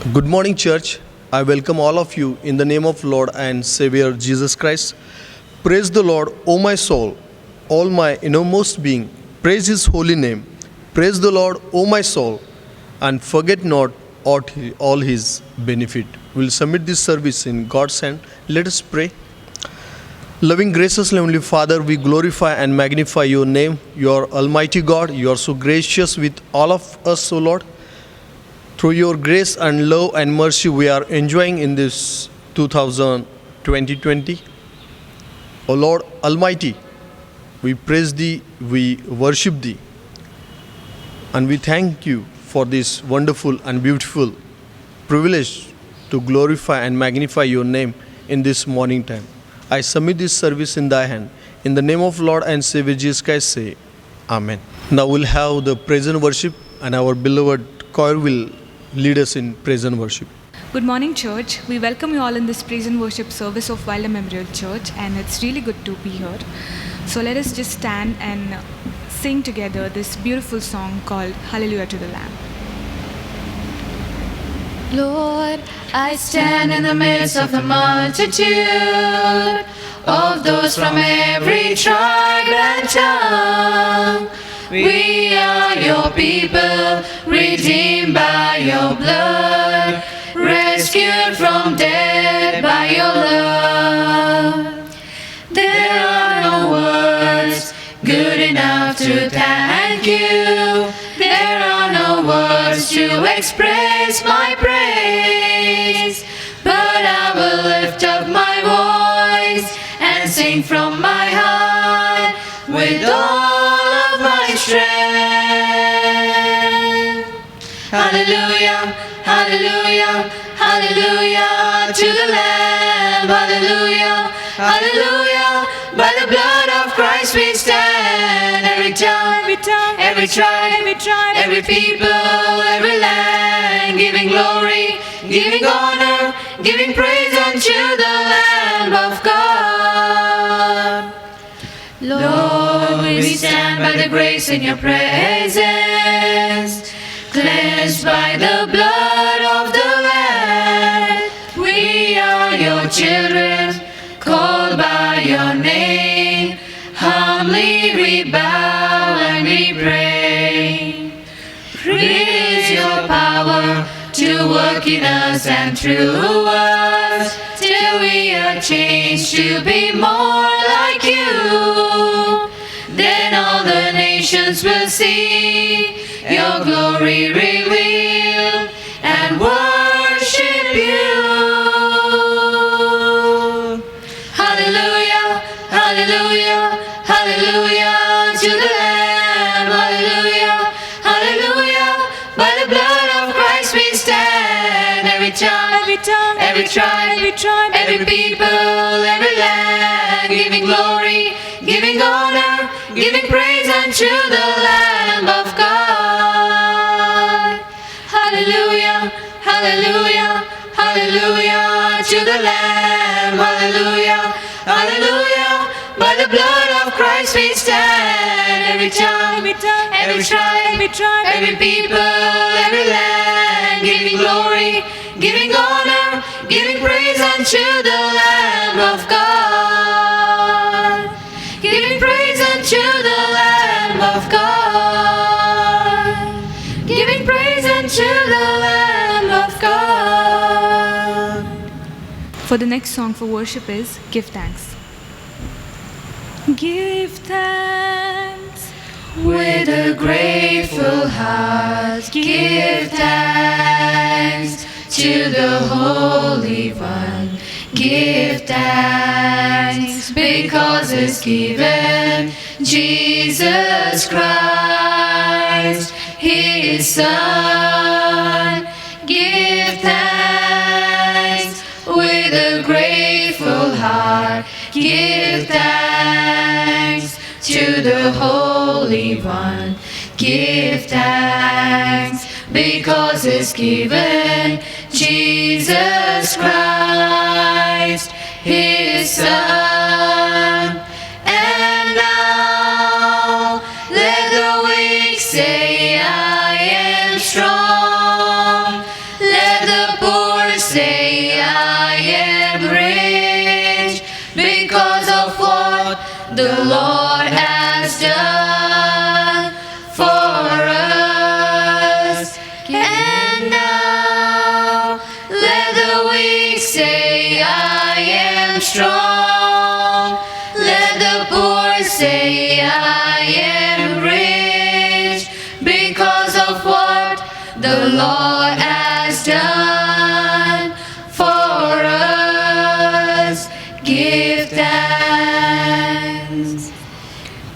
Good morning, church. I welcome all of you in the name of Lord and Savior Jesus Christ. Praise the Lord, O my soul, all my innermost being. Praise His holy name. Praise the Lord, O my soul, and forget not all His benefit. We'll submit this service in God's hand. Let us pray. Loving, gracious, Heavenly Father, we glorify and magnify your name. You are Almighty God. You are so gracious with all of us, O Lord. Through your grace and love and mercy, we are enjoying in this 2020. O Lord Almighty, we praise Thee, we worship Thee, and we thank You for this wonderful and beautiful privilege to glorify and magnify Your name in this morning time. I submit this service in Thy hand. In the name of Lord and Savior Jesus Christ, say Amen. Now we'll have the praise and worship, and our beloved choir will lead us in praise and worship. Good morning, church. We welcome you all in this praise and worship service of Wilder Memorial Church, and it's really good to be here. So let us just stand and sing together this beautiful song called Hallelujah to the Lamb. Lord, I stand in the midst of the multitude of those from every tribe and tongue. We are your people, redeemed by your blood, rescued from death by your love. There are no words good enough to thank you. There are no words to express my praise, but I will lift up my voice and sing from my heart with all of my strength. Hallelujah, hallelujah, hallelujah to the Lamb. Hallelujah, hallelujah. By the blood of Christ we stand. Every tongue, every tribe, every people, every land, giving glory, giving honor, giving praise unto the Lamb of God. Lord, we stand by the grace in your presence, cleansed by the blood of the Lamb. We are your children, called by your name. Humbly we bow and we pray. Praise your power to work in us and through us, till we are changed to be more like you. Then all the nations will see your glory revealed and worship you. Hallelujah, hallelujah, hallelujah to the Lamb. Hallelujah, hallelujah. By the blood of Christ we stand. Every tongue, every tribe, every people, every land, giving glory, giving honor, giving praise unto the Lamb of God. Hallelujah, hallelujah, hallelujah to the Lamb. Hallelujah, hallelujah. By the blood of Christ we stand. Every tongue, every tribe, every people, every land, giving glory, giving honor, giving praise unto the Lamb of God. Giving praise unto the Lamb of God. Giving praise unto the Lamb of God. For the next song for worship is Give Thanks. Give thanks with a grateful heart. Give thanks to the Holy One. Give thanks because it's given Jesus Christ, His Son. Give thanks with a grateful heart. Give thanks to the Holy One. Give thanks because it's given Jesus Christ, His Son. And now let the weak say I am strong. Let the say I am rich because of what the Lord has done for us. And now let the weak say I am strong. Let the poor say I am rich because of what the Lord has done for us. Give thanks.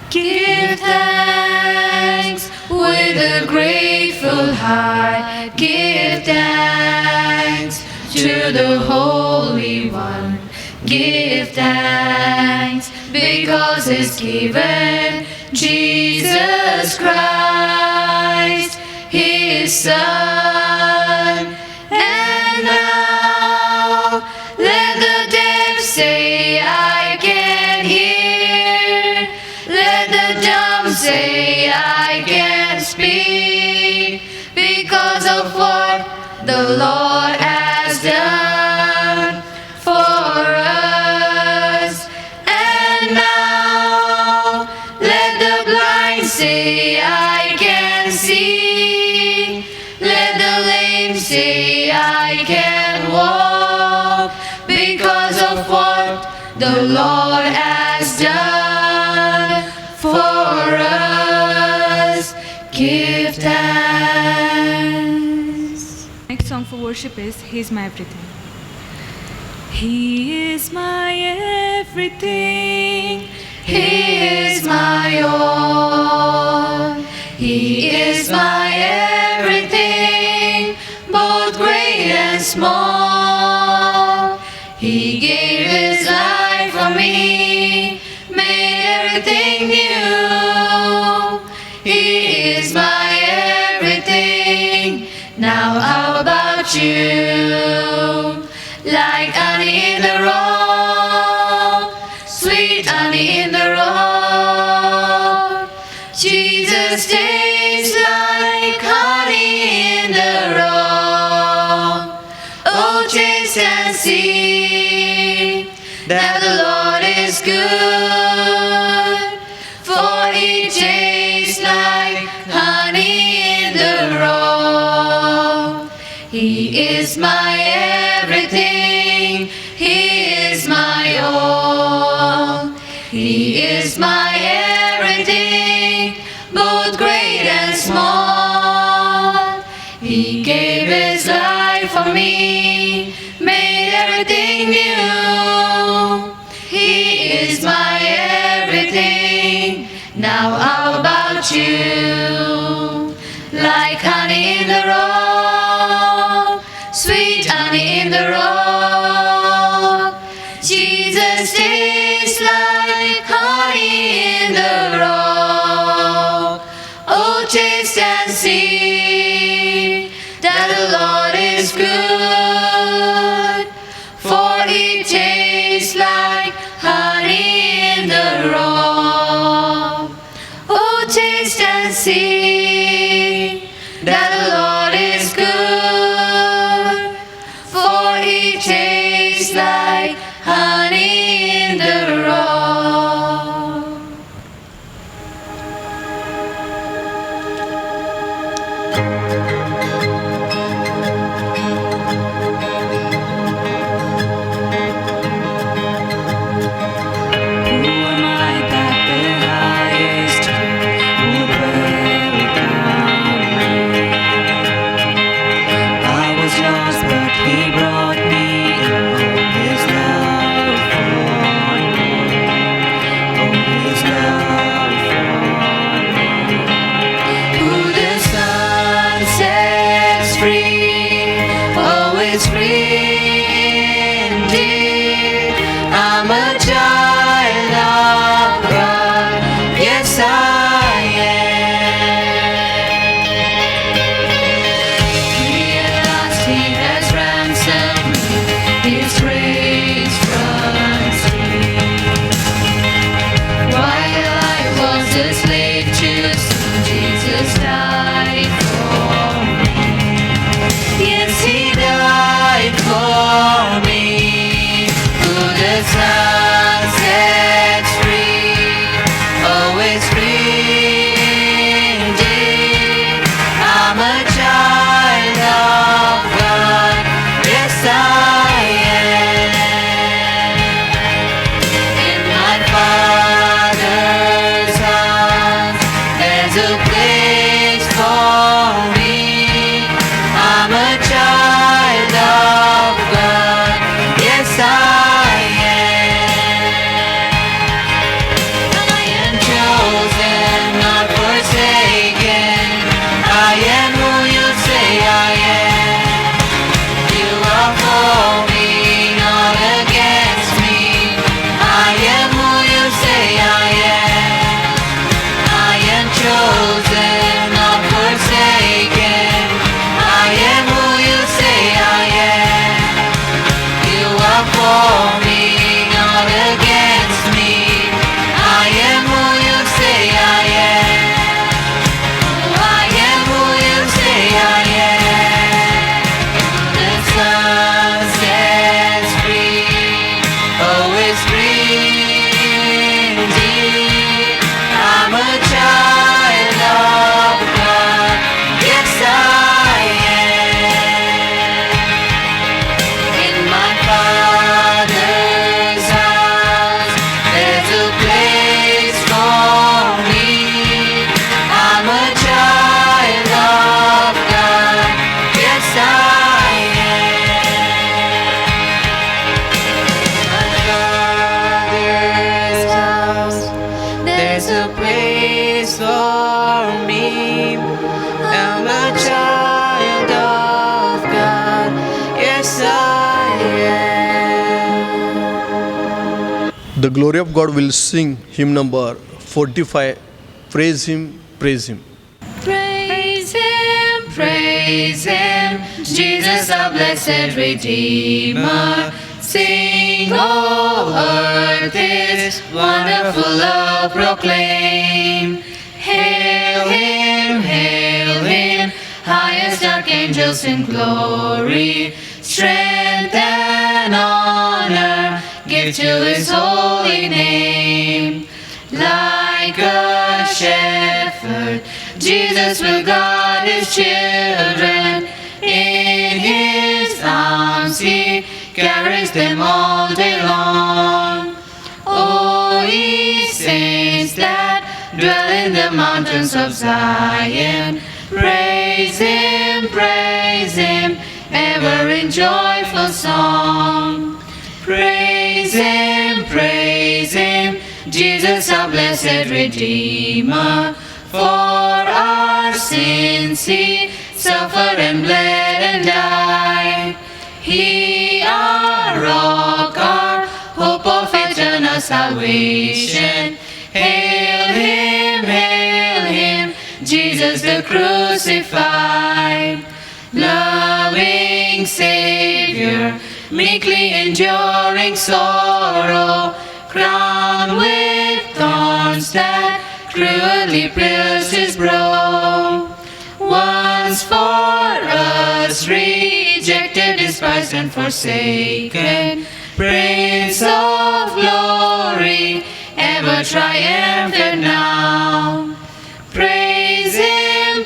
Give thanks with a grateful heart. Give thanks to the Holy One. Give thanks because He's given Jesus Christ, His Son. And now let the deaf say I can hear. Let the dumb say I can speak because of what the Lord has done for us. And now let the blind say I can see. Let the lame say I can walk because of what the Lord has done for us. Give thanks. Next song for worship is He's My Everything. He is my everything. He is my all. He is my everything, both great and small. He gave His life for me, made everything new. He is my everything. Now how about you? Like honey in the rock, sweet honey in the rock. Jesus tastes like honey in the rock. Oh, taste and see that the Lord is good, for He tastes like honey in the rock. He is my everything. He is my all. He is my everything, both great and small. He gave His life for me, made everything new. He is my everything. Now how about you? Like honey in the rock, sweet honey in the rock. Jesus tastes like honey in the rock. Oh, taste and see that the Lord is good, for He tastes like honey in the rock. Oh, taste and see that the Lord is good, for He tastes like honey in the rock. Who am I that the highest would welcome me? I was lost, but He brought me in. Oh, His love for me. Oh, His love for me. Who the Son sets free, oh, is free indeed. I'm a child of God, yes I am. Free at last He has ransomed Zion. The glory of God will sing hymn number 45. Praise Him, praise Him. Praise Him, Jesus the blessed Redeemer. Sing, O earth, His wonderful love proclaim. Hail Him, highest archangels in glory. Strength and honor give to His holy name. Like a shepherd, Jesus will guard His children. In His arms He carries them all day long. O ye saints that dwell in the mountains of Zion, praise Him, ever in joyful song. Praise Him, Jesus our blessed Redeemer. For our sins He suffered and bled and died. He our rock, our hope of eternal salvation. Hail Him, Jesus the crucified. Loving Savior, meekly enduring sorrow, crowned with thorns that cruelly pierced His brow. Once for us rejected, despised and forsaken, Prince of glory, ever triumphant now. Praise Him,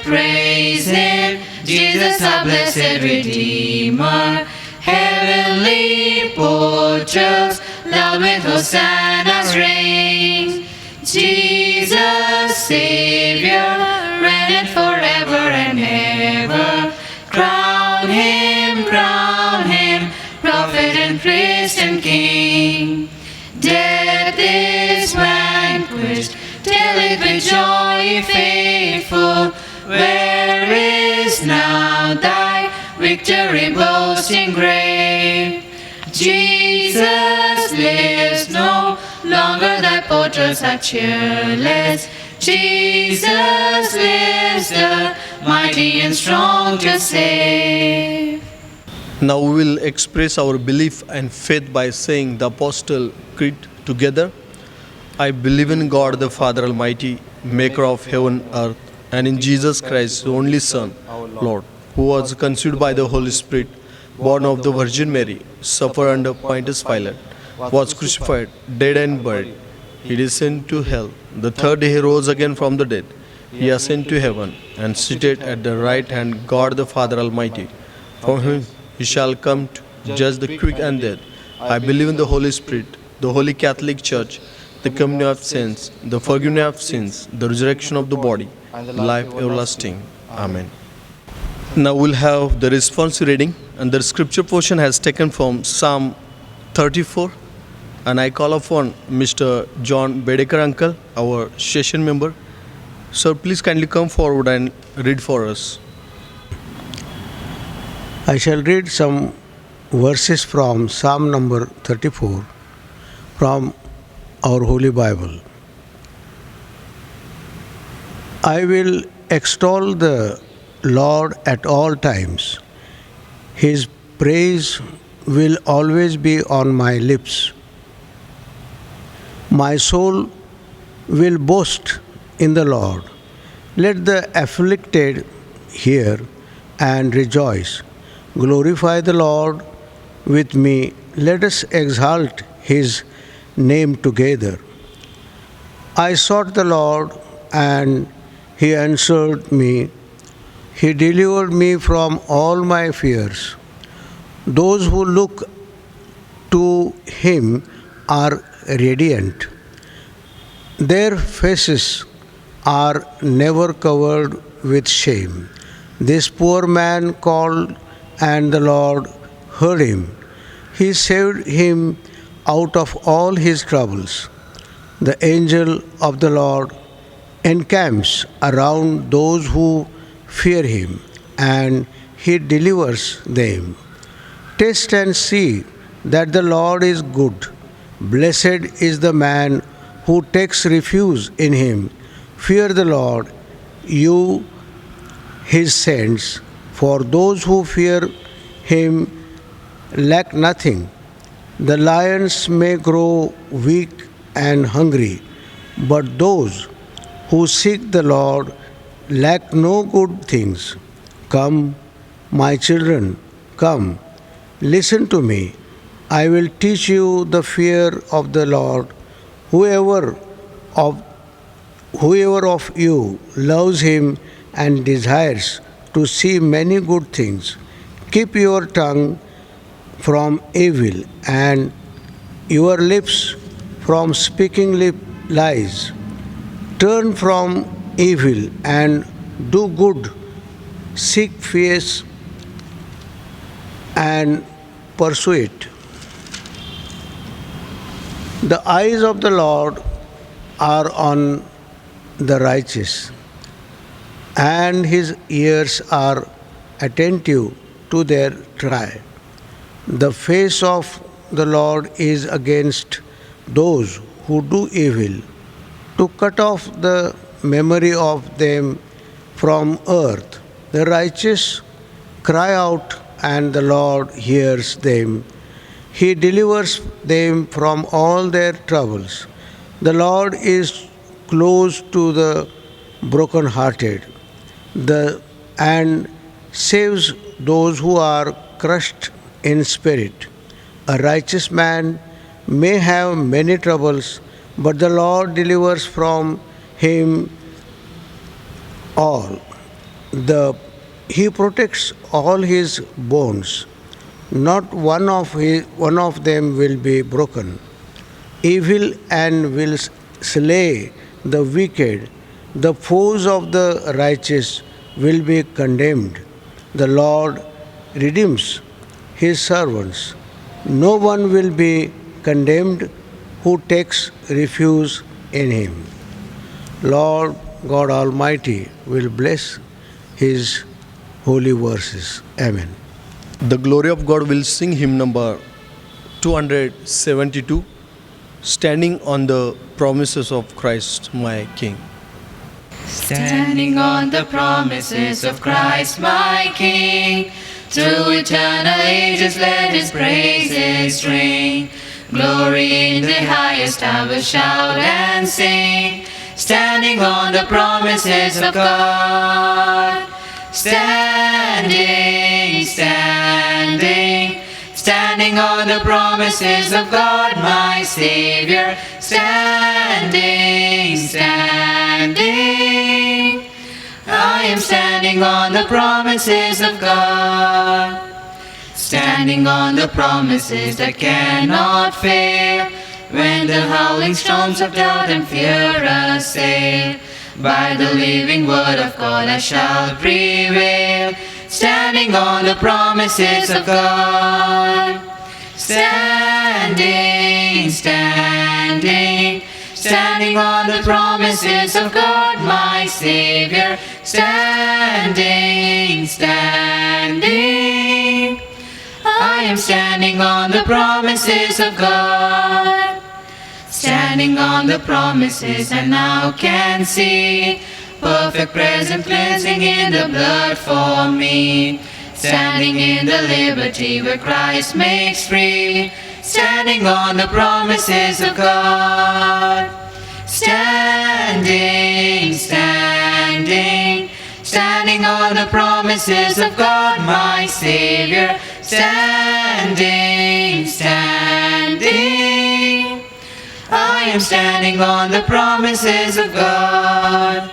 Jesus our blessed Redeemer. Heavenly portals loud with hosannas ring. Jesus, Savior, reigneth forever and ever. Crown Him, Prophet and Priest and King. Death is vanquished, tell it with joy, ye faithful. Where is now thy victory boasting grave? Jesus lives, no longer thy portals are cheerless. Jesus lives, the mighty and strong to save. Now we will express our belief and faith by saying the Apostle Creed together. I believe in God the Father Almighty, maker of heaven and earth, and in Jesus Christ, the only Son, Lord, who was conceived by the Holy Spirit, born of the Virgin Mary, suffered under Pontius Pilate, was crucified, dead and buried. He descended to hell. The third day He rose again from the dead. He ascended to heaven and seated at the right hand God the Father Almighty. From whom He shall come to judge the quick and dead. I believe in the Holy Spirit, the Holy Catholic Church, the communion of saints, the forgiveness of sins, the resurrection of the body, life everlasting. Amen. Now we'll have the response reading, and the scripture portion has taken from Psalm 34. And I call upon Mr. John Bedekar uncle, our session member. Sir, please kindly come forward and read for us. I shall read some verses from Psalm number 34 from our Holy Bible. I will extol the Lord at all times. His praise will always be on my lips. My soul will boast in the Lord. Let the afflicted hear and rejoice. Glorify the Lord with me. Let us exalt His name together. I sought the Lord, and He answered me. He delivered me from all my fears. Those who look to Him are radiant. Their faces are never covered with shame. This poor man called, and the Lord heard him. He saved him out of all his troubles. The angel of the Lord encamps around those who fear Him, and He delivers them. Taste and see that the Lord is good. Blessed is the man who takes refuge in him. Fear the Lord, you his saints, for those who fear him lack nothing. The lions may grow weak and hungry, but those who seek the Lord lack no good things. Come, my children, come, listen to me. I will teach you the fear of the Lord. Whoever of Whoever of you loves him and desires to see many good things, keep your tongue from evil and your lips from speaking lies. Turn from evil and do good. Seek peace and pursue it. The eyes of the Lord are on the righteous, and his ears are attentive to their cry. The face of the Lord is against those who do evil, to cut off the memory of them from earth. The righteous cry out, and the Lord hears them. He delivers them from all their troubles. The Lord is close to the brokenhearted and saves those who are crushed in spirit. A righteous man may have many troubles, but the Lord delivers from him all. He protects all his bones. Not one of them will be broken. Evil and will slay the wicked. The foes of the righteous will be condemned. The Lord redeems his servants. No one will be condemned who takes refuge in him. Lord God Almighty will bless his holy verses. Amen. The glory of God will sing hymn number 272, Standing on the Promises of Christ my King. Standing on the promises of Christ my King, through eternal ages let his praises ring. Glory in the highest I will shout and sing, standing on the promises of God. Standing, standing, standing on the promises of God my Savior. Standing, standing, I am standing on the promises of God. Standing on the promises that cannot fail, when the howling storms of doubt and fear assail. By the living word of God I shall prevail, standing on the promises of God. Standing, standing, standing on the promises of God my Savior. Standing, standing, I am standing on the promises of God. Standing on the promises I now can see, perfect present cleansing in the blood for me. Standing in the liberty where Christ makes free, standing on the promises of God. Standing, standing, standing on the promises of God my Savior. Standing, standing, I am standing on the promises of God.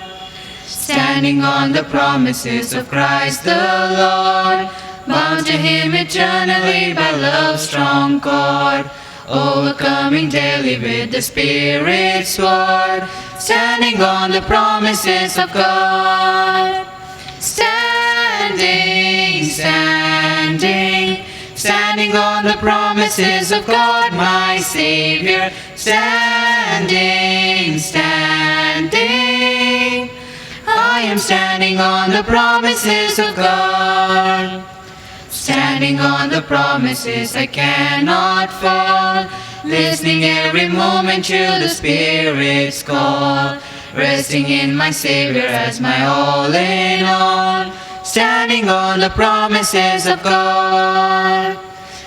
Standing on the promises of Christ the Lord, bound to him eternally by love's strong cord, overcoming daily with the Spirit's sword. Standing on the promises of God. Standing, standing, standing on the promises of God my Savior. Standing, standing, I am standing on the promises of God. Standing on the promises, I cannot fall. Listening every moment to the Spirit's call. Resting in my Savior as my all in all. Standing on the promises of God.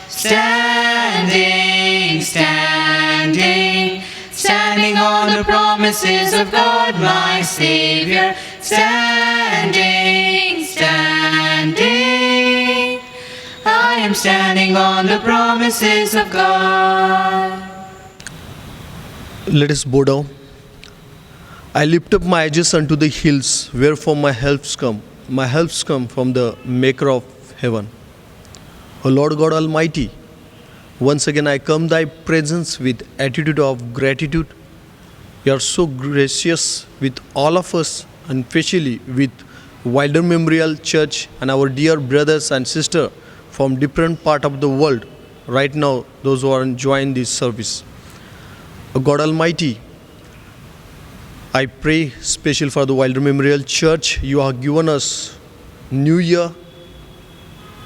Standing, standing, standing on the promises of God, my Savior. Standing, standing, I am standing on the promises of God. Let us bow down. I lift up my eyes unto the hills, wherefore my helps come. My helps come from the Maker of heaven. O Lord God Almighty, once again I come thy presence with attitude of gratitude. You are so gracious with all of us, and especially with Wilder Memorial Church and our dear brothers and sisters from different part of the world. Right now, those who are enjoying this service. O God Almighty, I pray special for the Wilder Memorial Church. You have given us New Year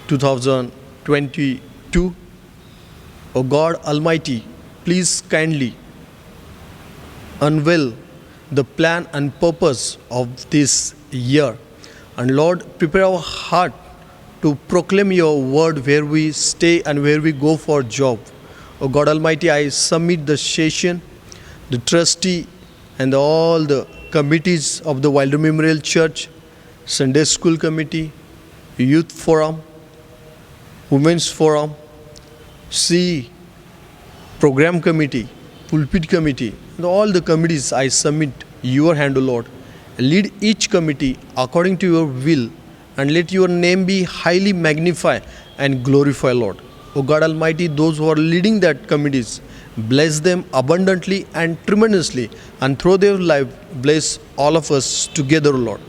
2022. O God Almighty, please kindly unveil the plan and purpose of this year. And Lord, prepare our heart to proclaim your word where we stay and where we go for job. O God Almighty, I submit the session, the trustee, and all the committees of the Wilder Memorial Church, Sunday School Committee, Youth Forum, Women's Forum, C Program Committee, Pulpit Committee, and all the committees I submit your hand, O Lord. Lead each committee according to your will, and let your name be highly magnified and glorified, Lord. O God Almighty, those who are leading that committees, bless them abundantly and tremendously, and through their life, bless all of us together, Lord.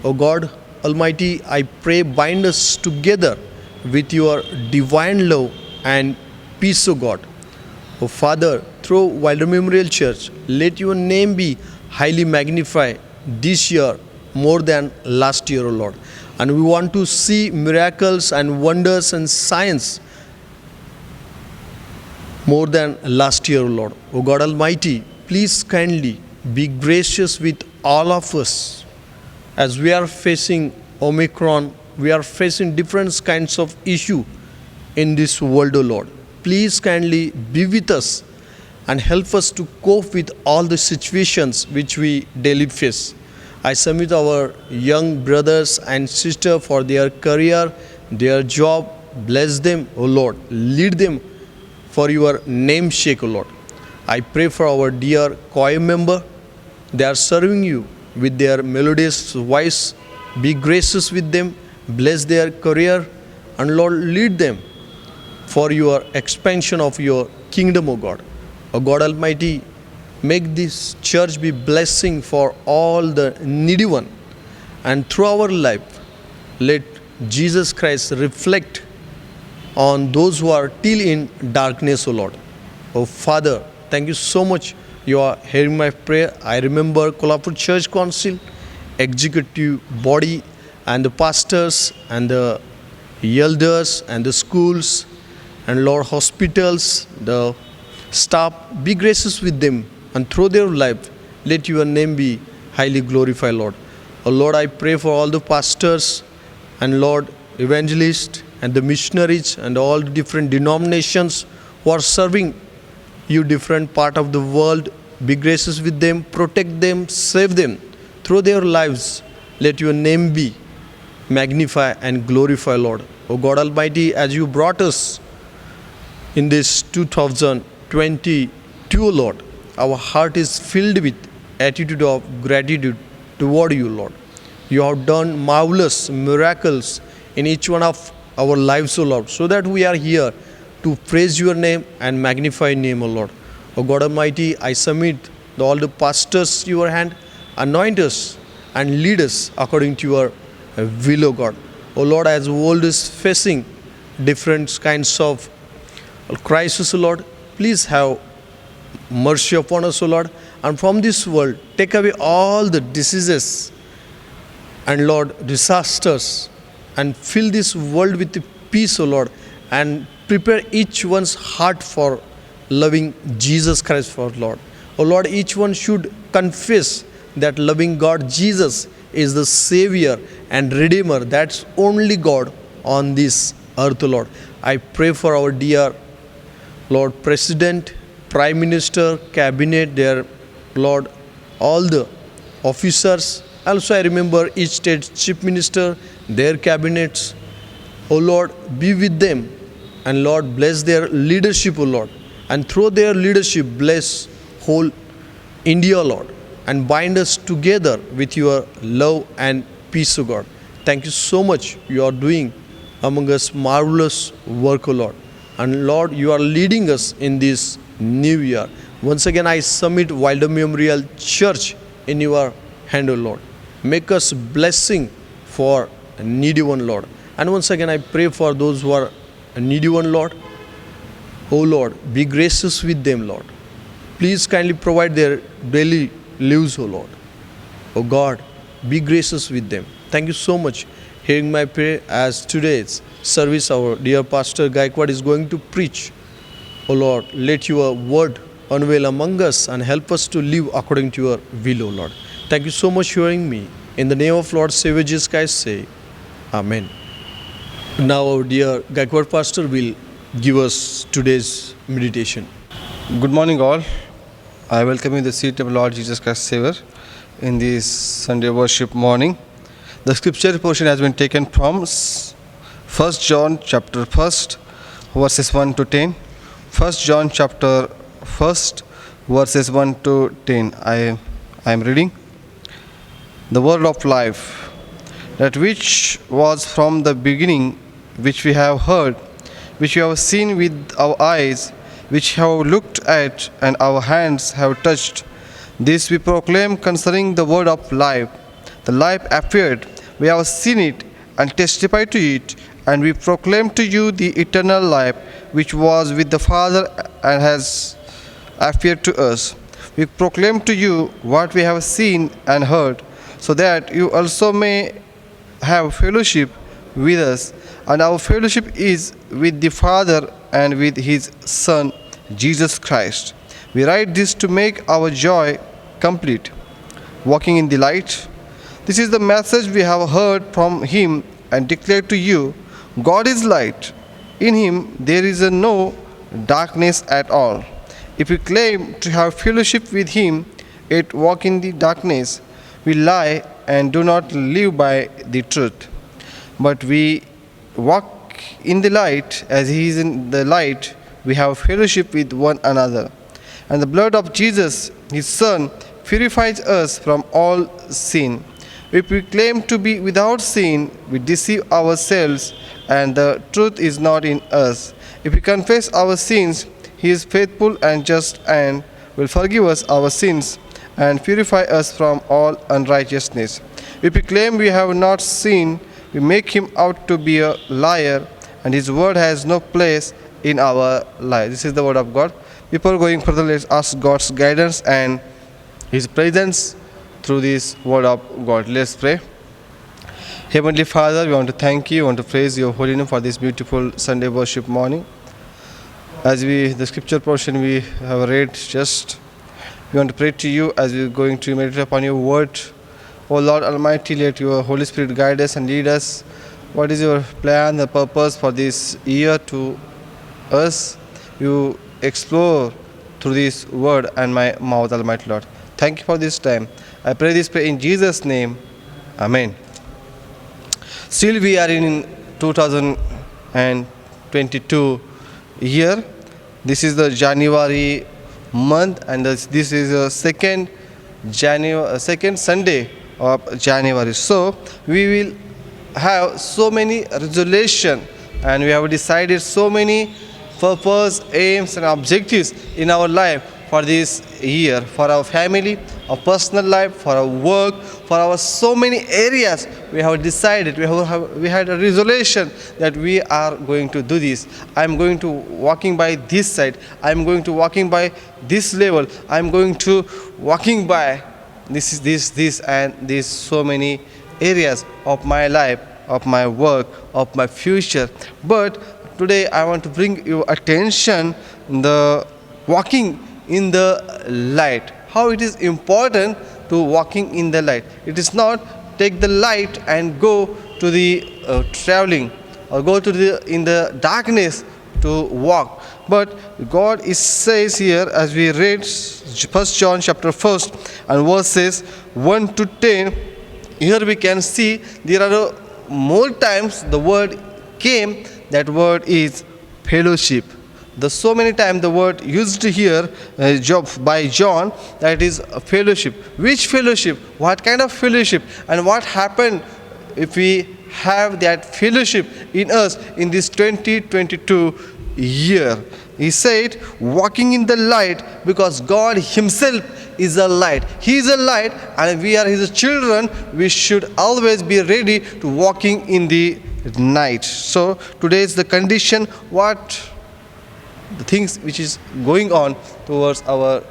O God Almighty, I pray, bind us together with your divine love and peace, O God. O Father, through Wilder Memorial Church, let your name be highly magnified this year more than last year, O Lord. And we want to see miracles and wonders and signs more than last year, O Lord. O God Almighty, please kindly be gracious with all of us. As we are facing Omicron, we are facing different kinds of issue in this world, O Lord. Please kindly be with us and help us to cope with all the situations which we daily face. I submit our young brothers and sisters for their career, their job. Bless them, O Lord. Lead them for your name's sake, O Lord. I pray for our dear choir member. They are serving you with their melodious voice. Be gracious with them. Bless their career. And Lord, lead them for your expansion of your kingdom, O God. O God Almighty, make this church be blessing for all the needy one. And through our life, let Jesus Christ reflect on those who are still in darkness, O Lord. O Father, thank you so much. You are hearing my prayer. I remember Kolhapur Church Council, executive body, and the pastors, and the elders, and the schools, and Lord, hospitals, the staff. Be gracious with them, and through their life, let your name be highly glorified, Lord. O Lord, I pray for all the pastors, and Lord, evangelists, and the missionaries, and all the different denominations who are serving you different part of the world. Be gracious with them, protect them, save them. Through their lives, let your name be magnified and glorified, Lord. O God Almighty, as you brought us in this 2022, Lord, our heart is filled with attitude of gratitude toward you, Lord. You have done marvelous miracles in each one of our lives, O Lord, so that we are here to praise your name and magnify your name, O Lord. O God Almighty, I submit all the pastors to your hand. Anoint us and lead us according to your will, O God. O Lord, as the world is facing different kinds of crisis, O Lord, please have mercy upon us, O Lord. And from this world, take away all the diseases and, Lord, disasters, and fill this world with peace, O Lord, and prepare each one's heart for loving Jesus Christ for Lord. O Lord, each one should confess that loving God Jesus is the Savior and Redeemer. That's only God on this earth, O Lord. I pray for our dear Lord President, Prime Minister, Cabinet, their Lord, all the officers. Also, I remember each state chief minister, their cabinets. O Lord, be with them, and Lord, bless their leadership, O Lord, and through their leadership, bless whole India, Lord, and bind us together with your love and peace, O God. Thank you so much. You are doing among us marvelous work, O Lord. And Lord, you are leading us in this new year. Once again, I submit Wilder Memorial Church in your hand, O Lord. Make us blessing for a needy one, Lord. And once again, I pray for those who are a needy one, Lord. O Lord, be gracious with them, Lord. Please kindly provide their daily lives, O Lord. O God, be gracious with them. Thank you so much hearing my prayer as today's service our dear Pastor Gaikwad is going to preach. O Lord, let your word unveil among us and help us to live according to your will, O Lord. Thank you so much for hearing me. In the name of Lord Savior Jesus Christ, say Amen. Now our dear Gaikwad Pastor will give us today's meditation. Good morning, all. I welcome you in the seat of Lord Jesus Christ Savior in this Sunday worship morning. The scripture portion has been taken from 1 John chapter 1 verses 1 to 10. 1 John chapter 1 verses 1 to 10. I am reading. The word of life, that which was from the beginning, which we have heard, which we have seen with our eyes, which have looked at, and our hands have touched. This we proclaim concerning the word of life. The life appeared, we have seen it, and testify to it, and we proclaim to you the eternal life, which was with the Father and has appeared to us. We proclaim to you what we have seen and heard, so that you also may have fellowship with us. And our fellowship is with the Father and with His Son, Jesus Christ. We write this to make our joy complete. Walking in the light. This is the message we have heard from Him and declared to you. God is light. In Him there is no darkness at all. If we claim to have fellowship with Him, yet walk in the darkness, we lie and do not live by the truth. But we walk in the light as He is in the light. We have fellowship with one another. And the blood of Jesus, His Son, purifies us from all sin. If we claim to be without sin, we deceive ourselves, and the truth is not in us. If we confess our sins, He is faithful and just and will forgive us our sins and purify us from all unrighteousness. If we claim we have not sinned, we make Him out to be a liar, and His word has no place in our life. This is the word of God. Before going further, let's ask God's guidance and His presence through this word of God. Let's pray. Heavenly Father, we want to thank you, we want to praise your holy name for this beautiful Sunday worship morning. As the scripture portion we have read just, we want to pray to you as we are going to meditate upon your word. O Lord Almighty, let your Holy Spirit guide us and lead us. What is your plan, the purpose for this year to us? You explore through this word and my mouth, Almighty Lord. Thank you for this time. I pray this prayer in Jesus' name. Amen. Still we are in 2022 year. This is the January month, and this is the second Sunday of January. So we will have so many resolutions, and we have decided so many purpose, aims and objectives in our life for this year, for our family, our personal life, for our work, for our so many areas. We have decided, we had a resolution that we are going to do this. I am going to walking by this side. I am going to walking by this level. I am going to walking by this and these so many areas of my life of my work, of my future. But today I want to bring your attention the walking in the light. How it is important to walking in the light. It is not take the light and go to the traveling or go to the in the darkness to walk. But God is says here as we read 1 John chapter 1 and verses 1 to 10, here we can see there are more times the word came, that word is fellowship. The so many times the word used here by John, that is fellowship. Which fellowship? What kind of fellowship? And what happened if we have that fellowship in us in this 2022 year? He said, walking in the light, because God himself is a light. He is a light and we are his children. We should always be ready to walking in the night. So today is the condition, what the things which is going on towards our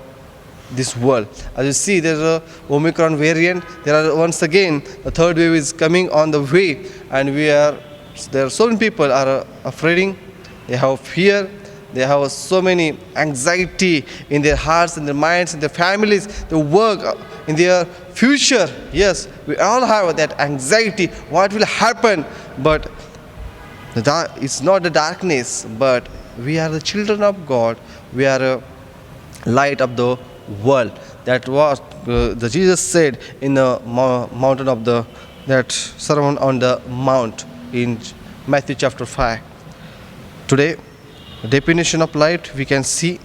this world. As you see, there's a Omicron variant. There are once again the third wave is coming on the way, and there are so many people are afraid. They have fear. They have so many anxiety in their hearts, in their minds, in their families, their work, in their future. Yes, we all have that anxiety. What will happen? But it's not the darkness, but we are the children of God. We are a light of the world. That was the Jesus said in the mountain of that sermon on the mount in Matthew chapter 5. Today, the definition of light, we can see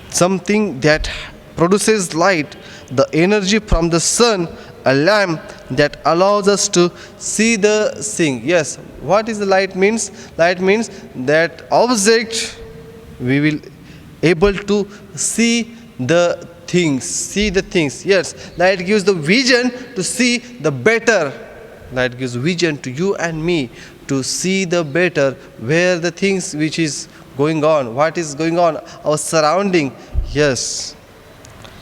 something that produces light, the energy from the sun, a lamp that allows us to see the thing. Yes, what is the light means? Light means that object we will able to see the things. Yes, light gives the vision to see the better. Light gives vision to you and me to see the better, where the things which is going on, what is going on, our surrounding. Yes,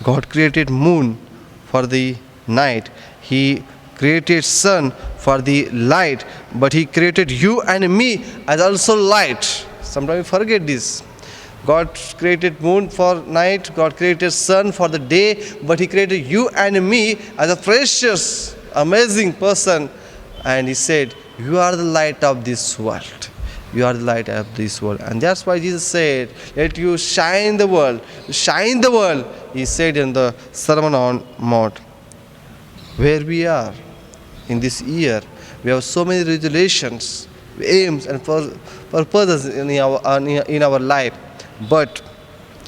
God created moon for the night. He created sun for the light, but he created you and me as also light. Sometimes we forget this. God created moon for night, God created sun for the day, but he created you and me as a precious, amazing person. And he said, you are the light of this world. You are the light of this world. And that's why Jesus said, let you shine the world. Shine the world, he said in the Sermon on Mount. Where we are in this year, we have so many resolutions, aims and purposes in our life. But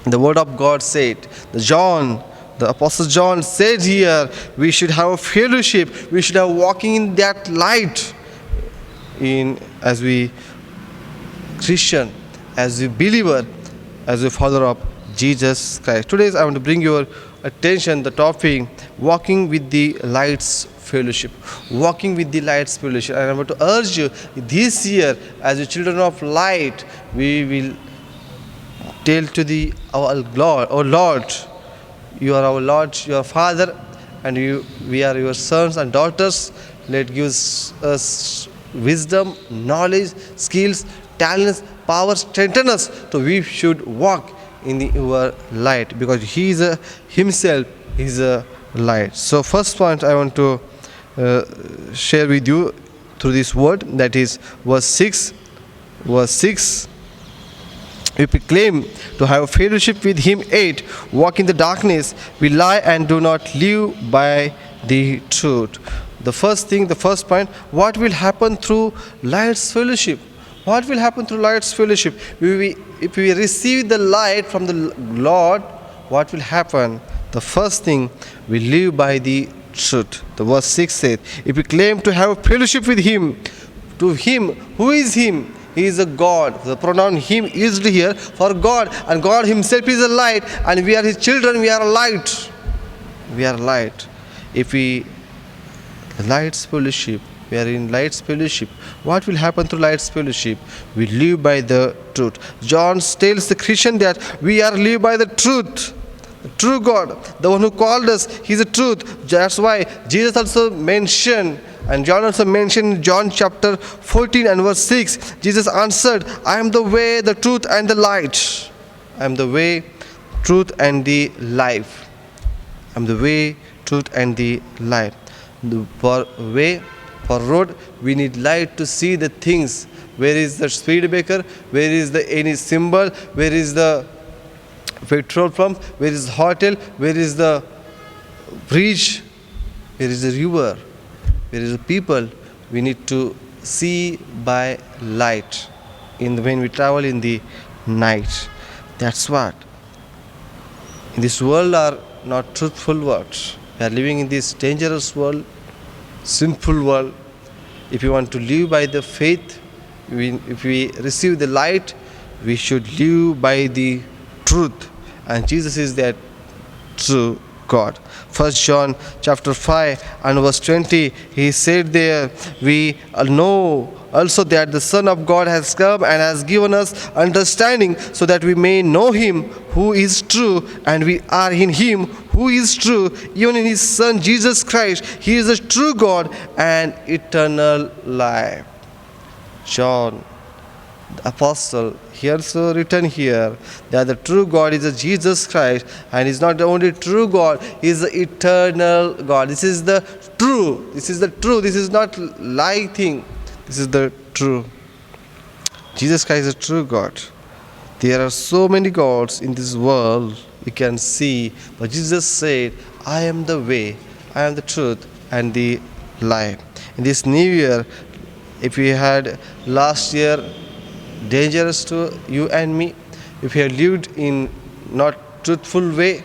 the word of God said, the Apostle John said here, we should have a fellowship, we should have walking in that light as we Christian, as a believer, as a follower of Jesus Christ. Today I want to bring your attention the topic, walking with the lights fellowship. Walking with the lights fellowship. And I want to urge you, this year, as the children of light, we will tell to our Lord, oh Lord, you are our Lord, you are Father, and we are your sons and daughters. Let give us wisdom, knowledge, skills, talents, power, strengthen us, so we should walk in your light, because he is himself is a light. So first point I want to share with you through this word, that is verse 6. If we claim to have fellowship with him, 8, walk in the darkness, we lie and do not live by the truth. The first point, what will happen through light's fellowship? What will happen through light's fellowship? If we receive the light from the Lord, what will happen? The first thing, we live by the truth. The verse 6 says, if we claim to have fellowship with him, to him, who is him? He is a God. The pronoun him is used here for God, and God himself is a light, and we are his children, we are a light. We are light. If we light's fellowship, we are in light's fellowship. What will happen through light's fellowship? We live by the truth. John tells the Christian that we are live by the truth. The true God, the one who called us, he is the truth. That's why Jesus also mentioned And John also mentioned in John chapter 14 and verse 6, Jesus answered, I am the way, the truth, and the light. I am the way, truth, and the life. I am the way, truth, and the life. For way, for road, we need light to see the things. Where is the speed breaker? Where is the any symbol? Where is the petrol pump? Where is the hotel? Where is the bridge? Where is the river? Where is the people? We need to see by light when we travel in the night. That's what. In this world are not truthful words. We are living in this dangerous world, sinful world. If we want to live by the faith, if we receive the light, we should live by the truth. And Jesus is that true God. 1 John chapter 5 and verse 20, he said there, we know also that the Son of God has come and has given us understanding so that we may know him who is true, and we are in him who is true, even in his Son Jesus Christ. He is a true God and eternal life. John the apostle here so written here that the true God is a Jesus Christ, and is not the only true God, he is the eternal God. This is the true. This is the true. This is not lie thing. This is the true. Jesus Christ is a true God. There are so many gods in this world we can see, but Jesus said, I am the way, I am the truth, and the life. In this new year, if we had last year dangerous to you and me, if we have lived in not truthful way,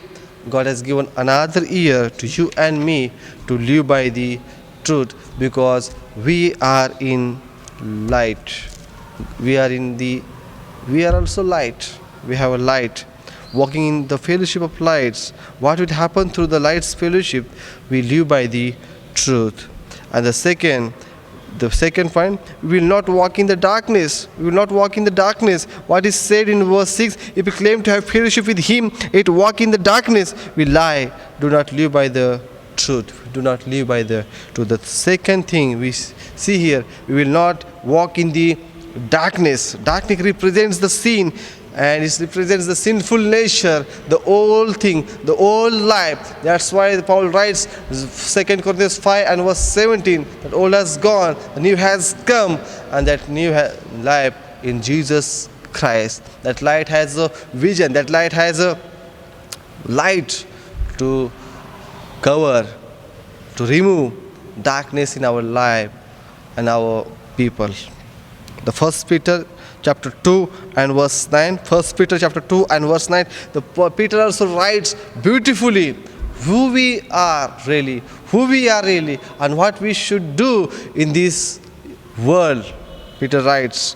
God has given another year to you and me to live by the truth, because we are in light. We are also light. We have a light. Walking in the fellowship of lights. What would happen through the lights fellowship? We live by the truth. And the second point, we will not walk in the darkness. We will not walk in the darkness. What is said in verse 6, if we claim to have fellowship with him, yet walk in the darkness, we lie. Do not live by the truth. Do not live by the truth. The second thing we see here, we will not walk in the darkness. Darkness represents the sin, and it represents the sinful nature, the old thing, the old life. That's why Paul writes 2 Corinthians 5 and verse 17, that old has gone, the new has come, and that new life in Jesus Christ. That light has a vision, that light has a light to cover, to remove darkness in our life and our people. The 1 Peter chapter 2 and verse 9. 1 Peter chapter 2 and verse 9. Peter also writes beautifully who we are really, and what we should do in this world. Peter writes,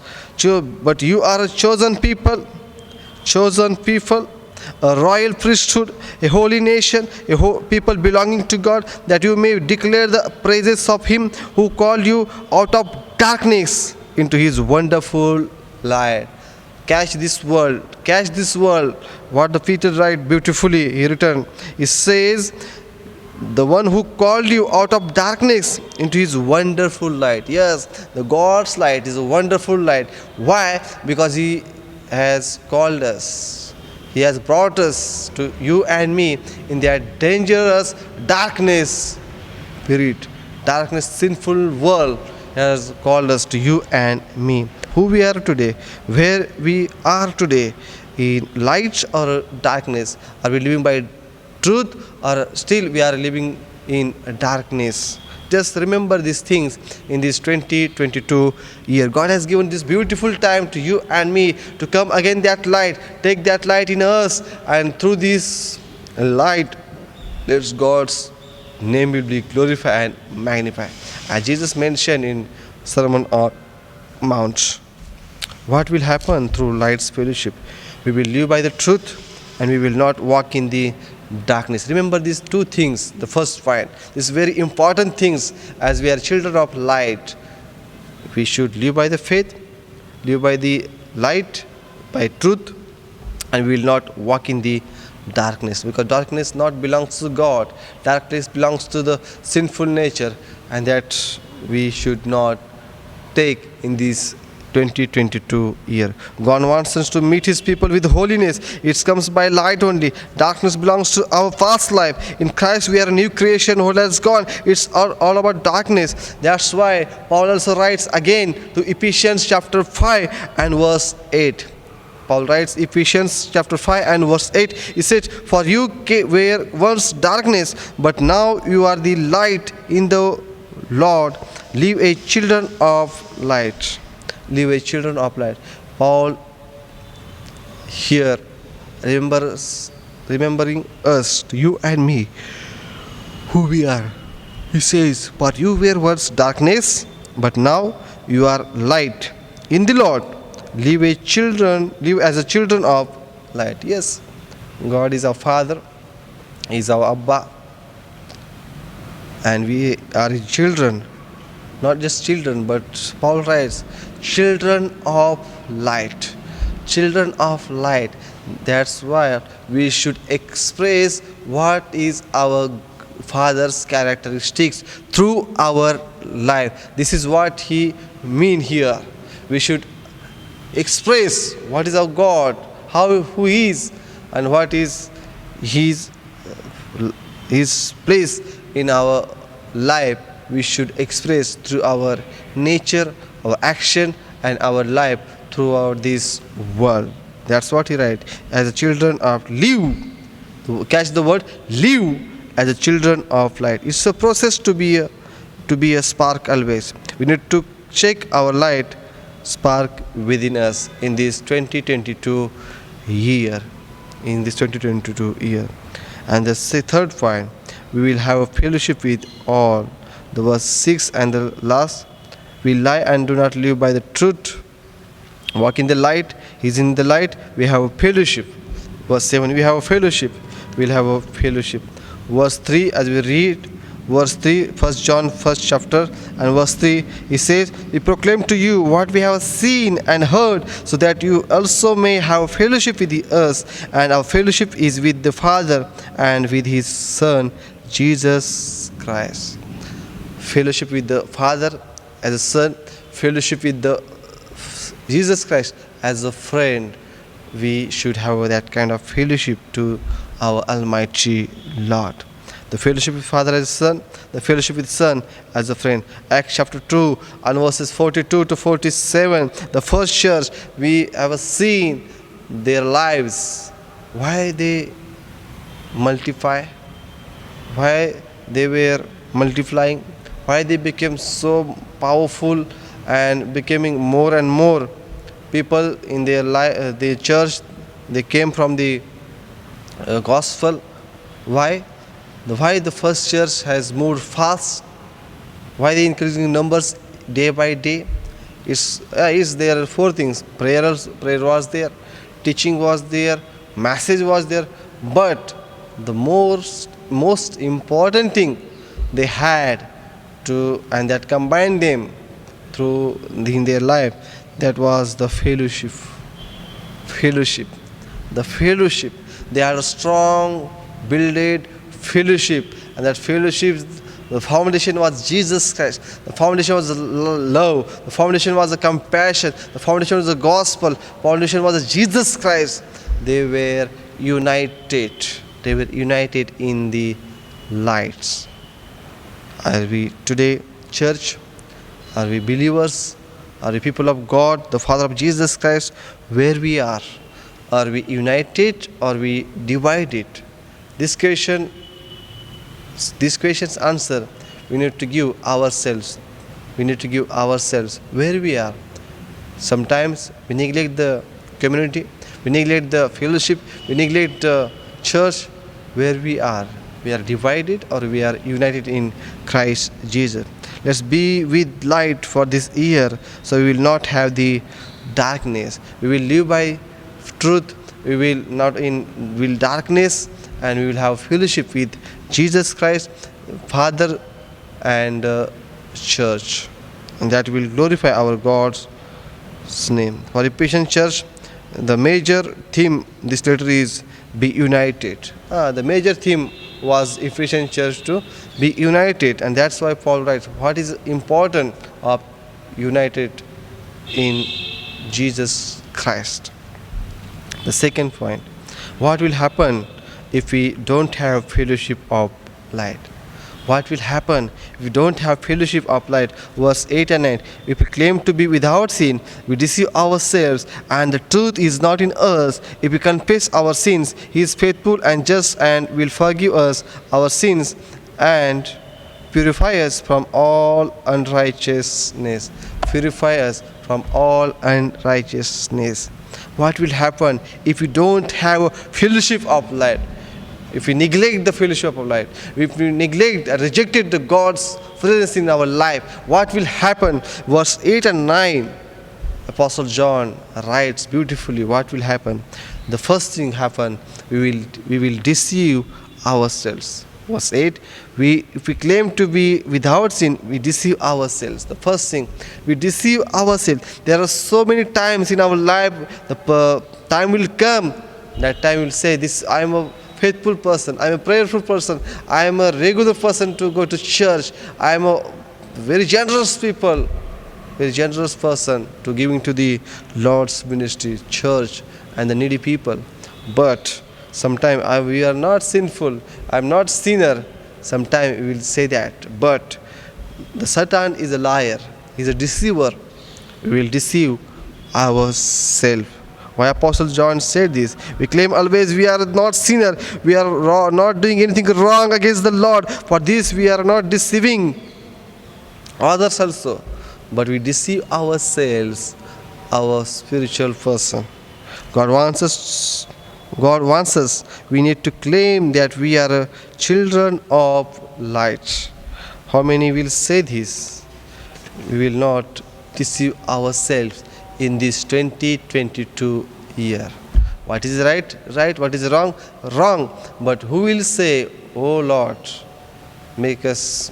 but you are a chosen people, a royal priesthood, a holy nation, people belonging to God, that you may declare the praises of him who called you out of darkness into his wonderful light. Catch this world. What the Peter write beautifully, he written. He says, the one who called you out of darkness into his wonderful light. Yes, the God's light is a wonderful light. Why? Because he has called us. He has brought us to you and me in that dangerous darkness spirit, darkness, sinful world. He has called us to you and me. Who we are today, where we are today, in light or darkness? Are we living by truth, or still we are living in darkness? Just remember these things in this 2022 year. God has given this beautiful time to you and me to come again that light, take that light in us, and through this light, let God's name will be glorified and magnified. As Jesus mentioned in Sermon on Mount, what will happen through light's fellowship? We will live by the truth, and we will not walk in the darkness. Remember these two things. The first point, these very important things. As we are children of light, we should live by the faith, live by the light, by truth, and we will not walk in the darkness, because darkness not belongs to God. Darkness belongs to the sinful nature, and that we should not take in this 2022 year. God wants us to meet His people with holiness. It comes by light only. Darkness belongs to our past life. In Christ we are a new creation. What has gone? It's all about darkness. That's why Paul also writes again to Ephesians chapter 5 and verse 8. Paul writes Ephesians chapter 5 and verse 8. He said, "For you were once darkness, but now you are the light in the Lord. Live as children of light." Live as children of light. Paul here remembering us, you and me, who we are. He says, "For you were once darkness, but now you are light in the Lord. Live as a children of light." Yes, God is our Father, He is our Abba, and we are His children. Not just children, but Paul writes, children of light. Children of light. That's why we should express what is our Father's characteristics through our life. This is what he mean here. We should express what is our God, who He is, and what is His place in our life. We should express through our nature, our action, and our life throughout this world. That's what he writes. As a children of live, catch the word, live as a children of light. It's a process to be a spark always. We need to check our light spark within us in this 2022 year. In this 2022 year. And the third point, we will have a fellowship with all. The verse 6 and the last, we lie and do not live by the truth. Walk in the light, He's in the light, we have a fellowship. Verse 7, we have a fellowship, we'll have a fellowship. Verse 3, as we read, verse 3, 1 John 1st chapter and verse 3, he says, "We proclaim to you what we have seen and heard, so that you also may have fellowship with us. And our fellowship is with the Father and with His Son, Jesus Christ." Fellowship with the Father as a Son, fellowship with the Jesus Christ as a friend. We should have that kind of fellowship to our Almighty Lord. The fellowship with Father as a Son, the fellowship with Son as a friend. Acts chapter 2 and verses 42 to 47, the first church, we have seen their lives, why they multiply, why they were multiplying, why they became so powerful and becoming more and more people in their church. They came from the gospel. Why the first church has moved fast, why the increasing numbers day by day. Is there are four things. Prayer was there, teaching was there, message was there, but the most important thing they had to, and that combined them through in their life, that was the fellowship. The fellowship. They had a strong builded fellowship, and that fellowship, the foundation was Jesus Christ. The foundation was the love. The foundation was the compassion. The foundation was the gospel. The foundation was the Jesus Christ. They were united. They were united in the lights. Are we today, church? Are we believers? Are we people of God, the Father of Jesus Christ? Where we are? Are we united or we divided? This question's answer, we need to give ourselves. We need to give ourselves where we are. Sometimes we neglect the community, we neglect the fellowship, we neglect the church. Where we are divided or we are united in Christ Jesus. Let's be with light for this year, so we will not have the darkness. We will live by truth. We will not will darkness, and we will have fellowship with Jesus Christ, Father, and church, and that will glorify our God's name. For Ephesian church, the major theme this letter is be united. The major theme was Ephesian church to be united, and that's why Paul writes what is important of united in Jesus Christ. The second point, what will happen if we don't have fellowship of light? What will happen if we don't have fellowship of light? Verse 8 and 9. If we claim to be without sin, we deceive ourselves, and the truth is not in us. If we confess our sins, He is faithful and just and will forgive us our sins and purify us from all unrighteousness. Purify us from all unrighteousness. What will happen if we don't have a fellowship of light? If we neglect the fellowship of light, if we neglect and rejected the God's presence in our life, what will happen? Verse 8 and 9, Apostle John writes beautifully what will happen. The first thing happen, we will deceive ourselves. Verse 8, if we claim to be without sin, we deceive ourselves. The first thing, we deceive ourselves. There are so many times in our life, the time will come, that time will say, I am a faithful person, I am a prayerful person, I am a regular person to go to church, I am a very generous people, very generous person to giving to the Lord's ministry, church and the needy people. But sometimes we are not sinful, I am not sinner, sometimes we will say that. But the Satan is a liar, he is a deceiver, we will deceive ourselves. Why Apostle John said this? We claim always we are not sinner, we are not doing anything wrong against the Lord. For this we are not deceiving others also, but we deceive ourselves, our spiritual person. God wants us. We need to claim that we are children of light. How many will say this? We will not deceive ourselves in this 2022 year. What is right, what is wrong. But who will say, oh Lord, make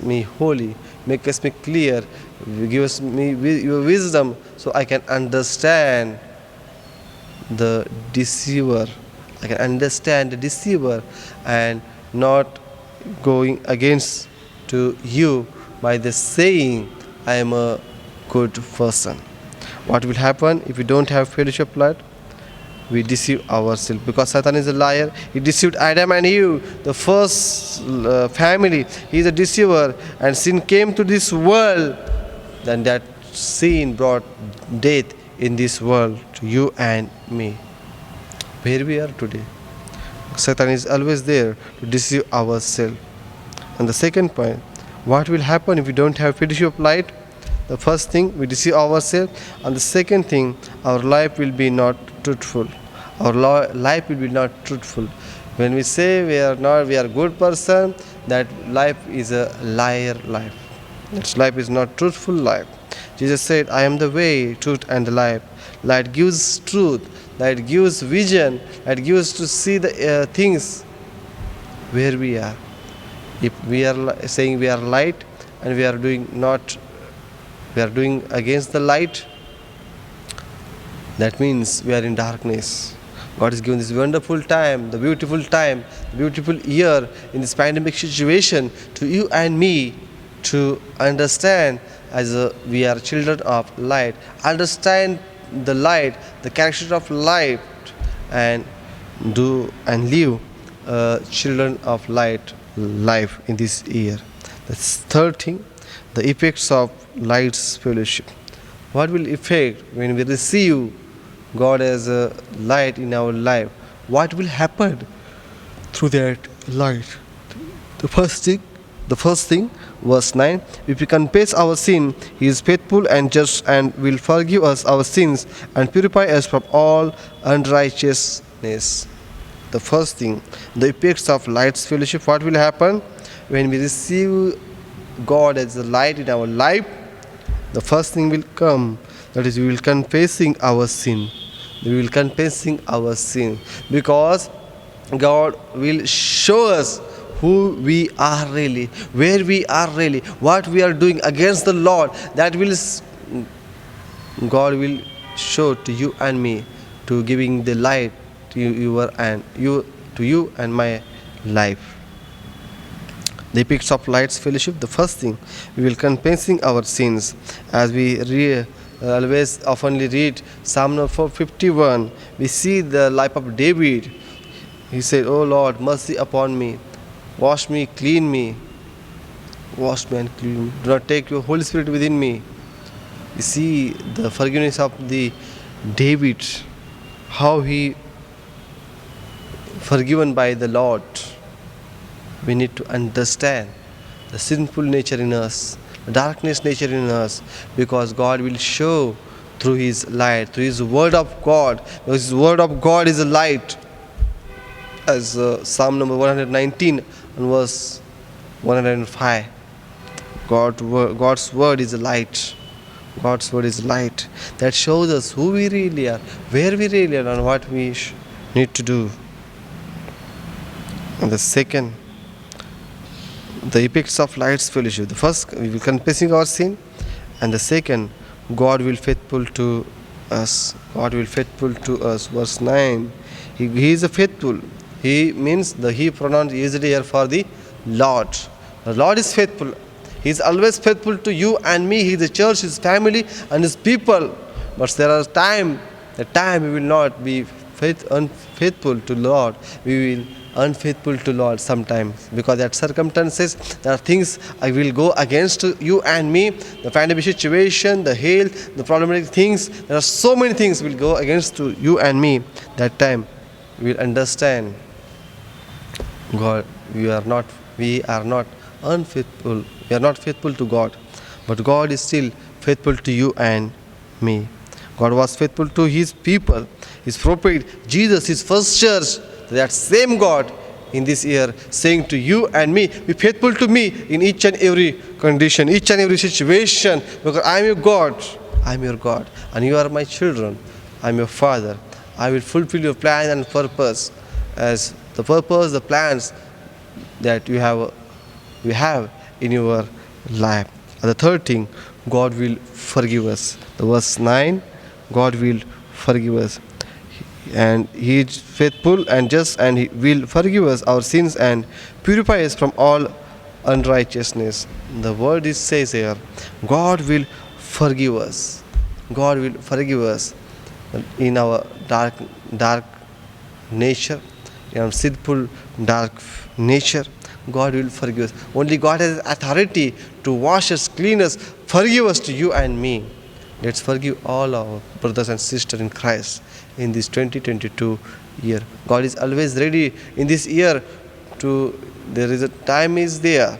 me holy, make me clear, give me your wisdom so I can understand the deceiver. I can understand the deceiver and not going against to you by the saying I am a good person. What will happen if we don't have fellowship light? We deceive ourselves, because Satan is a liar. He deceived Adam and Eve, the first family. He is a deceiver, and sin came to this world. Then that sin brought death in this world to you and me. Where we are today, Satan is always there to deceive ourselves. And the second point, what will happen if we don't have fellowship light? The first thing, we deceive ourselves, and the second thing, our life will be not truthful. Our life will be not truthful. When we say we are good person, that life is a liar life. That life is not truthful life. Jesus said, I am the way, truth and the life. Light gives truth, light gives vision, light gives to see the things where we are. If we are saying we are light and we are doing against the light, that means we are in darkness. God has given this wonderful time, the beautiful year in this pandemic situation to you and me to understand as we are children of light, understand the light, the character of light, and do and live children of light life in this year. The third thing, the effects of light's fellowship. What will affect when we receive God as a light in our life? What will happen through that light? The first thing, verse 9, if we confess our sin, He is faithful and just and will forgive us our sins and purify us from all unrighteousness. The first thing, the effects of light's fellowship. What will happen when we receive God as the light in our life? The first thing will come, that is, we will confessing our sin. We will confessing our sin, because God will show us who we are really, where we are really, what we are doing against the Lord. That will God will show to you and me, to giving the light to you and my life. the Epics of Lights Fellowship, the first thing, we will confessing our sins. As we always oftenly read Psalm number 451, we see the life of David. He said, "O Lord, mercy upon me, wash me, clean me, wash me and clean me. Do not take your Holy Spirit within me." You see the forgiveness of the David, how he forgiven by the Lord. We need to understand the sinful nature in us, the darkness nature in us, because God will show through His light, through His Word of God, because His Word of God is a light. As Psalm number 119 and verse 105, God's Word is a light. God's Word is light that shows us who we really are, where we really are, and what we need to do. And the second, the Epics of Lights Fellowship. The first, we will confessing our sin, and the second, God will faithful to us. God will faithful to us. Verse 9, He is a faithful. He means the He pronoun usually here for the Lord. The Lord is faithful. He is always faithful to you and me. He is the church, His family, and His people. But there are the time we will not be unfaithful to Lord. We will unfaithful to Lord sometimes, because that circumstances, there are things I will go against you and me. The pandemic situation, the health, the problematic things. There are so many things will go against to you and me. That time we will understand God. We are not unfaithful. We are not faithful to God, but God is still faithful to you and me. God was faithful to His people, His prophet, Jesus, His first church. That same God in this year saying to you and me, be faithful to me in each and every condition, each and every situation, because I am your God. I am your God, and you are my children. I am your Father. I will fulfill your plan and purpose, as the purpose, the plans that you have in your life. And the third thing, God will forgive us. The verse 9, God will forgive us. And He is faithful and just, and He will forgive us our sins and purify us from all unrighteousness. The word says here, God will forgive us. God will forgive us in our dark nature, in our sinful dark nature. God will forgive us. Only God has authority to wash us, clean us, forgive us to you and me. Let's forgive all our brothers and sisters in Christ in this 2022 year. God is always ready in this year to, there is a time is there,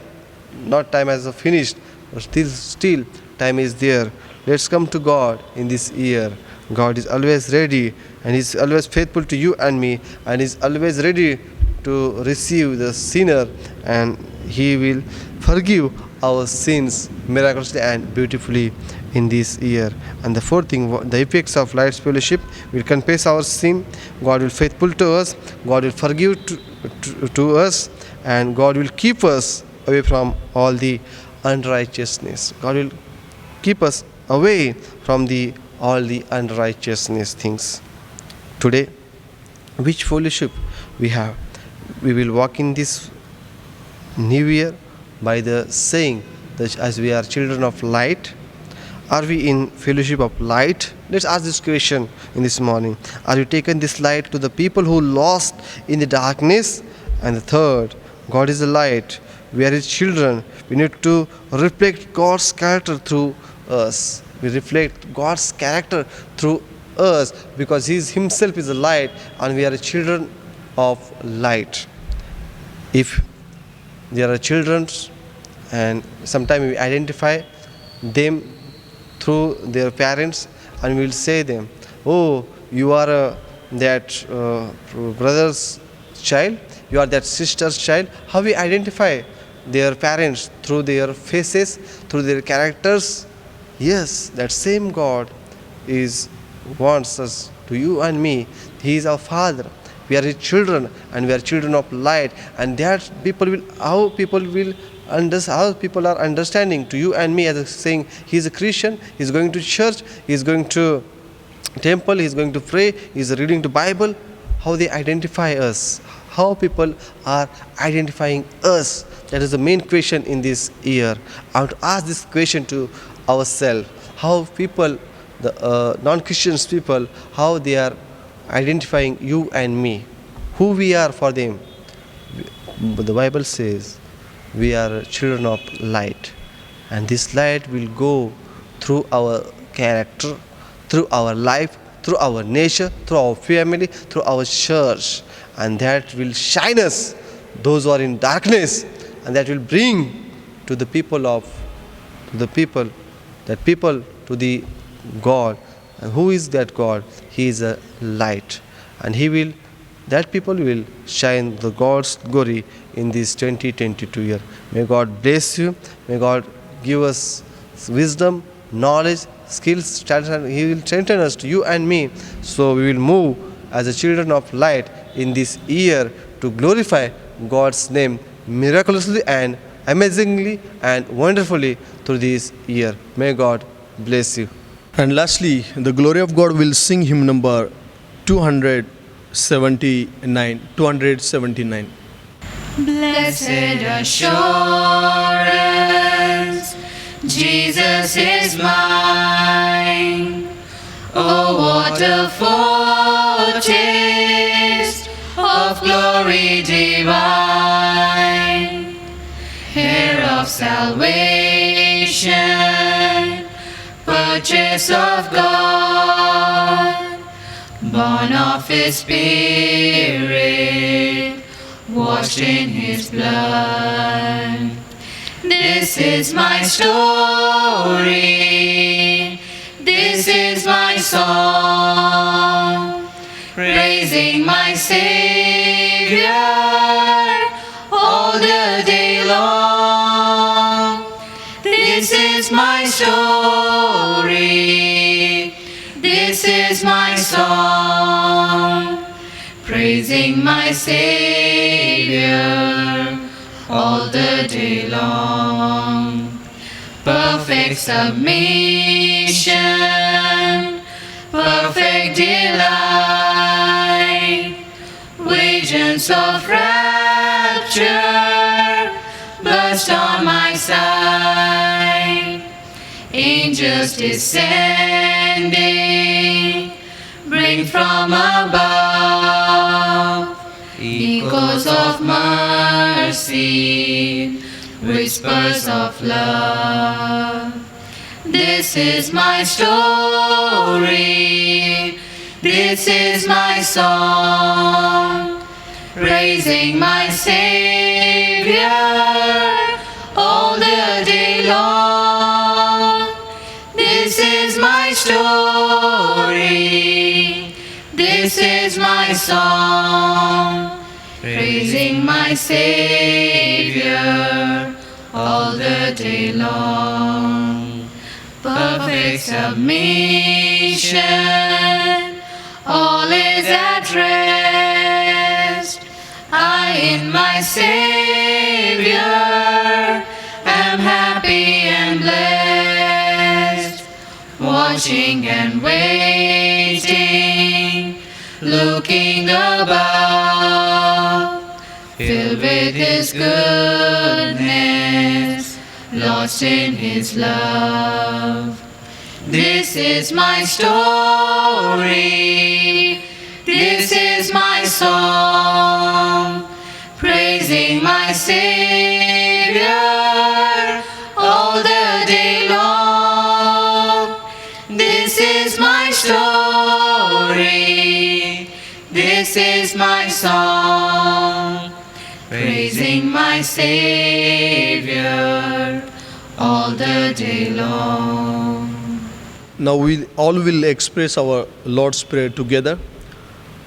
not time as a finished, but still time is there. Let's come to God in this year. God is always ready, and He's always faithful to you and me, and He's always ready to receive the sinner, and He will forgive our sins miraculously and beautifully in this year. And the fourth thing, the effects of Lights Fellowship, will confess our sin. God will faithful to us. God will forgive to us, and God will keep us away from all the unrighteousness. God will keep us away from all the unrighteousness things. Today, which fellowship we have? We will walk in this new year by the saying that as we are children of light. Are we in fellowship of light? Let's ask this question in this morning. Are you taking this light to the people who lost in the darkness? And the third, God is the light. We are His children. We need to reflect God's character through us. We reflect God's character through us, because He Himself is the light, and we are children of light. If there are children, and sometimes we identify them through their parents, and we will say them, oh, you are that brother's child, you are that sister's child. How we identify their parents? Through their faces, through their characters. Yes, that same God wants us, to you and me. He is our Father. We are His children, and we are children of light. And that how people are understanding to you and me as saying he is a Christian, he is going to church, he is going to temple, he is going to pray, he is reading the Bible. How they identify us, how people are identifying us. That is the main question in this year. I want to ask this question to ourselves. How people, the non-Christians people, how they are identifying you and me. Who we are for them. But the Bible says we are children of light. And this light will go through our character, through our life, through our nature, through our family, through our church. And that will shine us, those who are in darkness, and that will bring to the people to the God. And who is that God? He is a light. And that people will shine the God's glory in this 2022 year. May God bless you. May God give us wisdom, knowledge, skills, talent. He will strengthen us, to you and me. So we will move as the children of light in this year to glorify God's name miraculously and amazingly and wonderfully through this year. May God bless you. And lastly, the glory of God will sing hymn number 279. Blessed assurance, Jesus is mine. Oh, what a foretaste of glory divine, heir of salvation, purchase of God, born of His Spirit, washed in His blood. This is my story, this is my song, praising my Savior all the day long. This is my story, this is my song, praising my Savior all the day long. Perfect submission, perfect delight, visions of rapture burst on my sight. Angels descending, bring from above echoes of mercy, whispers of love. This is my story, this is my song, praising my Savior all the day long. This is my story, this is my song, praising my Savior all the day long. Perfect submission, all is at rest. I in my Savior am happy and blessed, watching and waiting, looking above, filled with His goodness, lost in His love. This is my story, this is my song, praising my Savior all the day long. This is my story, this is my song, praising my Savior all the day long. Now we all will express our Lord's Prayer together.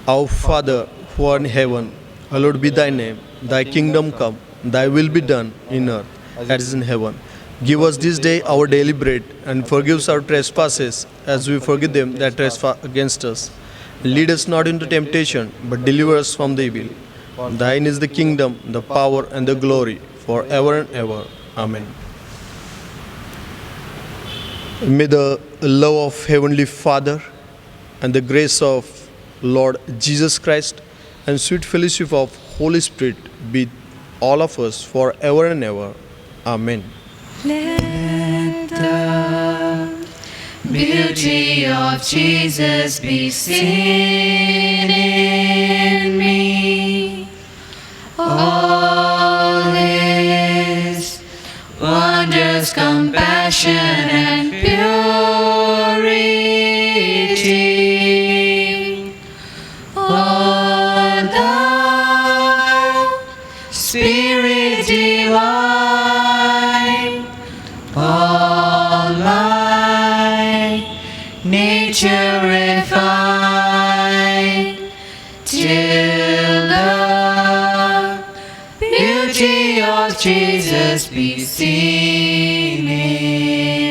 Our Father, who art in heaven, hallowed be thy name. Thy kingdom come, thy will be done in earth as it is in heaven. Give us this day our daily bread, and forgive us our trespasses, as we forgive them that trespass against us. Lead us not into temptation, but deliver us from the evil. Thine is the kingdom, the power, and the glory, forever and ever. Amen. May the love of Heavenly Father and the grace of Lord Jesus Christ and sweet fellowship of Holy Spirit be all of us forever and ever. Amen. Let the Beauty of Jesus be seen in me. All His wonders, compassion, and purity. O thou Spirit divine, all my nature refine, till the beauty of Jesus be seen in